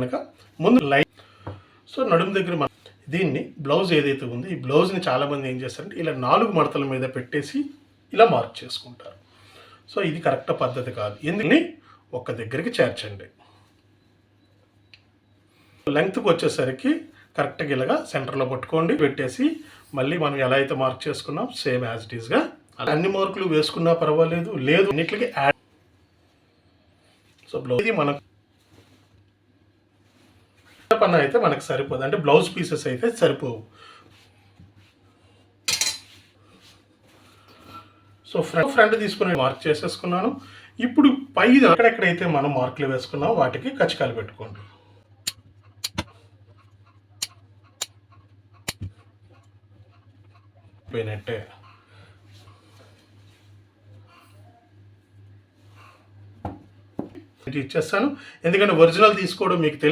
కనుక ముందు line. So నడుము దగ్గర దీన్ని బ్లౌజ్ ఏదైతే ఉందో ఈ బ్లౌజ్ని చాలామంది ఏం చేస్తారంటే ఇలా 4 మడతల మీద పెట్టేసి ఇలా మార్క్ చేసుకుంటారు. సో ఇది కరెక్ట్ పద్ధతి కాదు. ఎందుకని ఒక దగ్గరికి చేర్చండి. లెంగ్త్కి వచ్చేసరికి కరెక్ట్గా ఇలాగా సెంటర్లో పట్టుకోండి, పెట్టేసి మళ్ళీ మనం ఎలా అయితే మార్క్ చేసుకున్నాం సేమ్ యాజ్ ఇట్ ఈస్గా అన్ని మార్కులు వేసుకున్నా పర్వాలేదు, లేదు అన్నిటికి యాడ్. సో బ్లౌజ్ ఇది మనకు పన్న అయితే మనకు సరిపోదు, అంటే బ్లౌజ్ పీసెస్ అయితే సరిపోవు. సో ఫ్రంట్ తీసుకుని మార్క్ చేసేసుకున్నాను. ఇప్పుడు పై అక్కడెక్కడైతే మనం మార్కులు వేసుకున్నాం వాటికి కచ్చికాలు పెట్టుకోండి. పోయినట్టే ఇచ్చేస్తాను, ఎందుకంటే ఒరిజినల్ తీసుకోవడం మీకు తెలుసు.